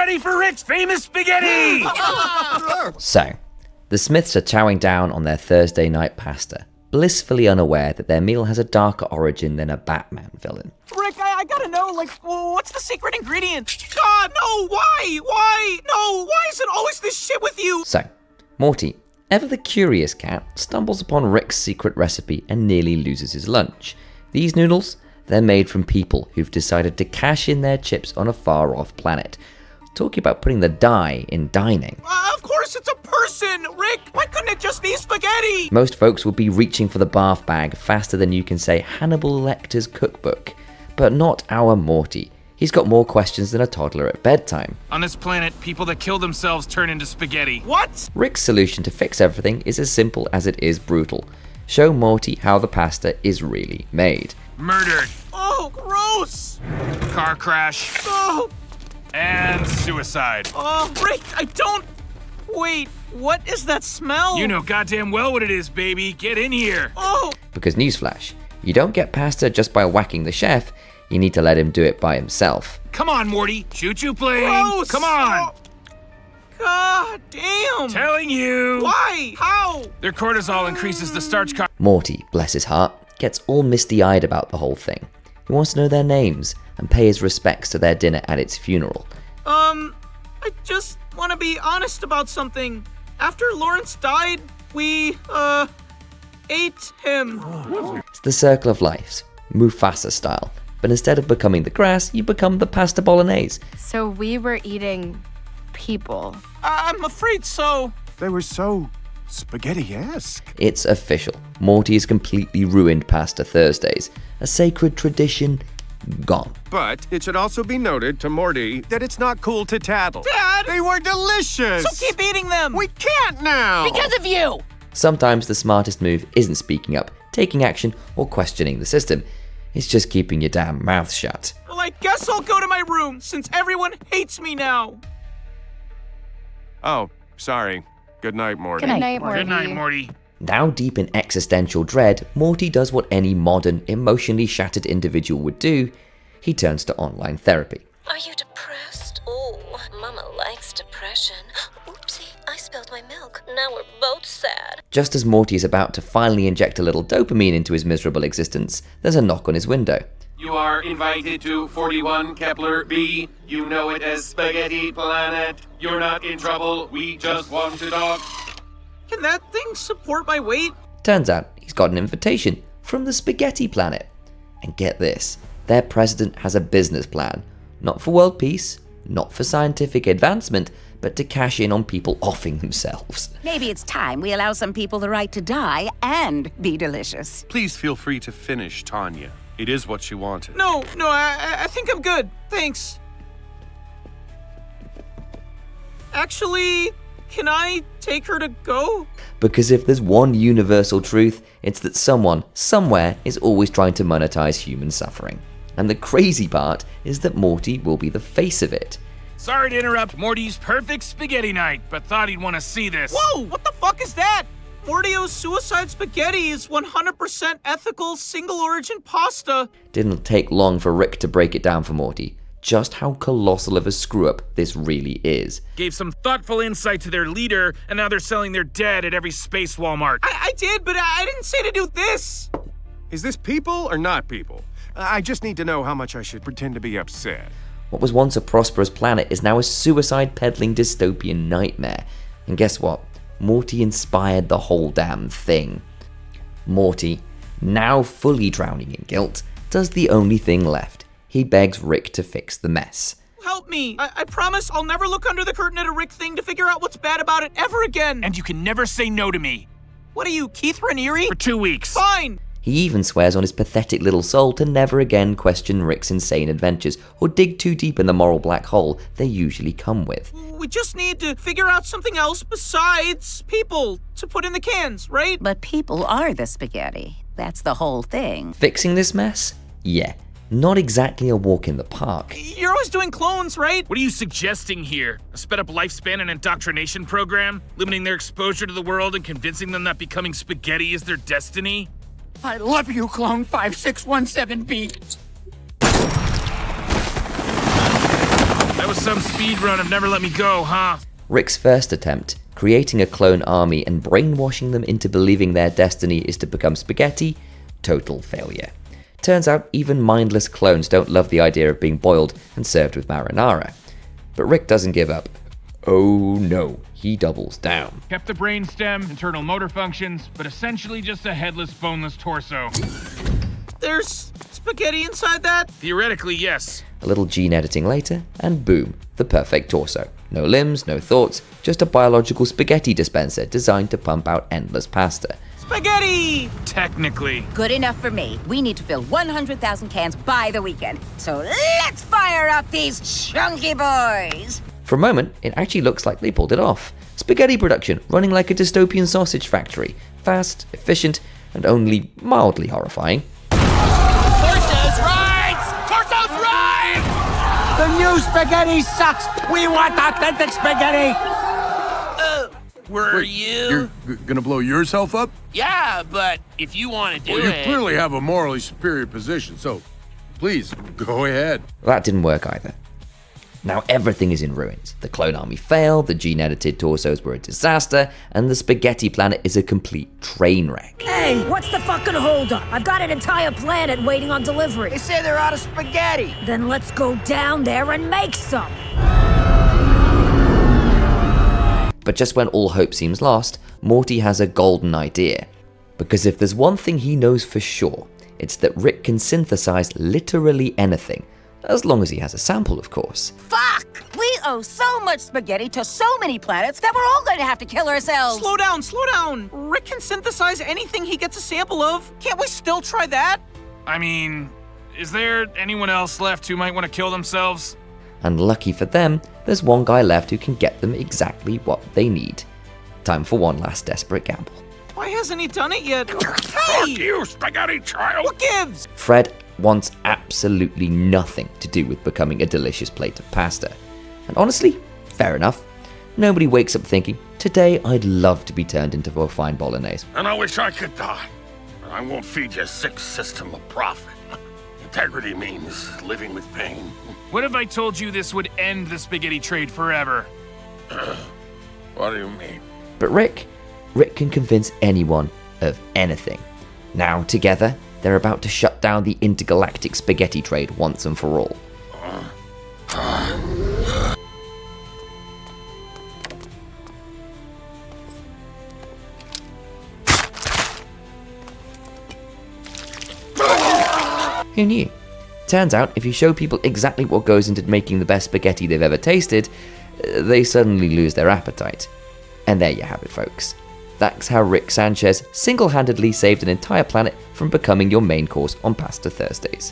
ready for Rick's famous spaghetti! So, the Smiths are chowing down on their Thursday night pasta, blissfully unaware that their meal has a darker origin than a Batman villain. Rick, I gotta know, what's the secret ingredient? God, no, why? Why? No, why is it always this shit with you? So, Morty, ever the curious cat, stumbles upon Rick's secret recipe and nearly loses his lunch. These noodles, they're made from people who've decided to cash in their chips on a far-off planet. Talking about putting the die in dining. Of course it's a person, Rick! Why couldn't it just be spaghetti? Most folks would be reaching for the bath bag faster than you can say Hannibal Lecter's cookbook. But not our Morty. He's got more questions than a toddler at bedtime. On this planet, people that kill themselves turn into spaghetti. What? Rick's solution to fix everything is as simple as it is brutal. Show Morty how the pasta is really made. Murdered. Oh, gross! Car crash. Oh, And suicide. Rick, I don't... Wait, what is that smell? You know goddamn well what it is, baby. Get in here. Oh, Because newsflash, you don't get pasta just by whacking the chef, you need to let him do it by himself. Come on, Morty. Choo-choo plane. gross! Come on. Oh, God damn! Telling you. Why? How? Their cortisol increases the starch con- Morty, bless his heart, gets all misty-eyed about the whole thing. He wants to know their names and pay his respects to their dinner at its funeral. I just want to be honest about something. After Lawrence died, we, ate him. It's the circle of life, Mufasa style. But instead of becoming the grass, you become the pasta bolognese. So we were eating people. I'm afraid so. They were so spaghetti-esque. It's official. Morty has completely ruined Pasta Thursdays. A sacred tradition gone. But it should also be noted to Morty that it's not cool to tattle. Dad! They were delicious! So keep eating them! We can't now! Because of you! Sometimes the smartest move isn't speaking up, taking action, or questioning the system. It's just keeping your damn mouth shut. Well, I guess I'll go to my room, since everyone hates me now. Oh, sorry. Good night, Morty. Good night, Morty. Good night, Morty. Now deep in existential dread, Morty does what any modern, emotionally shattered individual would do. He turns to online therapy. Are you depressed? Oh, Mama likes depression. Oopsie, I spilled my milk. Now we're both sad. Just as Morty is about to finally inject a little dopamine into his miserable existence, there's a knock on his window. You are invited to 41 Kepler B. You know it as Spaghetti Planet. You're not in trouble. We just want to talk. Can that thing support my weight? Turns out he's got an invitation from the Spaghetti Planet. And get this, their president has a business plan. Not for world peace, not for scientific advancement, but to cash in on people offing themselves. Maybe it's time we allow some people the right to die and be delicious. Please feel free to finish, Tanya. It is what she wanted. No, I think I'm good. Thanks. Actually, can I take her to go? Because if there's one universal truth, it's that someone, somewhere, is always trying to monetize human suffering. And the crazy part is that Morty will be the face of it. Sorry to interrupt Morty's perfect spaghetti night, but thought he'd want to see this. Whoa, what the fuck is that? Mortio's suicide spaghetti is 100% ethical, single-origin pasta. Didn't take long for Rick to break it down for Morty, just how colossal of a screw-up this really is. Gave some thoughtful insight to their leader, and now they're selling their dead at every space Walmart. I did, but I didn't say to do this. Is this people or not people? I just need to know how much I should pretend to be upset. What was once a prosperous planet is now a suicide-peddling dystopian nightmare. And guess what? Morty inspired the whole damn thing. Morty, now fully drowning in guilt, does the only thing left. He begs Rick to fix the mess. Help me. I promise I'll never look under the curtain at a Rick thing to figure out what's bad about it ever again. And you can never say no to me. What are you, Keith Raniere? For 2 weeks. Fine. He even swears on his pathetic little soul to never again question Rick's insane adventures or dig too deep in the moral black hole they usually come with. We just need to figure out something else besides people to put in the cans, right? But people are the spaghetti. That's the whole thing. Fixing this mess? Yeah, not exactly a walk in the park. You're always doing clones, right? What are you suggesting here? A sped up lifespan and indoctrination program? Limiting their exposure to the world and convincing them that becoming spaghetti is their destiny? I love you, Clone 5617B. I That was some speed run of never let me go, huh? Rick's first attempt, creating a clone army and brainwashing them into believing their destiny is to become spaghetti, total failure. Turns out even mindless clones don't love the idea of being boiled and served with marinara. But Rick doesn't give up. Oh no, he doubles down. Kept the brainstem, internal motor functions, but essentially just a headless, boneless torso. There's spaghetti inside that? Theoretically, yes. A little gene editing later, and boom, the perfect torso. No limbs, no thoughts, just a biological spaghetti dispenser designed to pump out endless pasta. Spaghetti! Technically. Good enough for me. We need to fill 100,000 cans by the weekend. So let's fire up these chunky boys! For a moment, it actually looks like they pulled it off. Spaghetti production running like a dystopian sausage factory. Fast, efficient, and only mildly horrifying. Torsos rise! Torsos rise! The new spaghetti sucks! We want authentic spaghetti! Were you? You're gonna blow yourself up? Yeah, but if you want to do You it... clearly have a morally superior position, so please, go ahead. That didn't work either. Now everything is in ruins. The clone army failed, the gene-edited torsos were a disaster, and the spaghetti planet is a complete train wreck. Hey, what's the fucking holdup? I've got an entire planet waiting on delivery. They say they're out of spaghetti. Then let's go down there and make some. But just when all hope seems lost, Morty has a golden idea. Because if there's one thing he knows for sure, it's that Rick can synthesize literally anything. As long as he has a sample, of course. Fuck! We owe so much spaghetti to so many planets that we're all going to have to kill ourselves. Slow down, slow down. Rick can synthesize anything he gets a sample of. Can't we still try that? I mean, is there anyone else left who might want to kill themselves? And lucky for them, there's one guy left who can get them exactly what they need. Time for one last desperate gamble. Why hasn't he done it yet? Fuck you, spaghetti child! What gives? Fred wants absolutely nothing to do with becoming a delicious plate of pasta. And honestly, fair enough. Nobody wakes up thinking, today I'd love to be turned into a fine bolognese. And I wish I could die, but I won't feed your sick system of profit. Integrity means living with pain. What if I told you this would end the spaghetti trade forever? What do you mean? But Rick can convince anyone of anything. Now, together, they're about to shut down the intergalactic spaghetti trade once and for all. Who knew? Turns out, if you show people exactly what goes into making the best spaghetti they've ever tasted, they suddenly lose their appetite. And there you have it, folks. That's how Rick Sanchez single-handedly saved an entire planet from becoming your main course on Pasta Thursdays.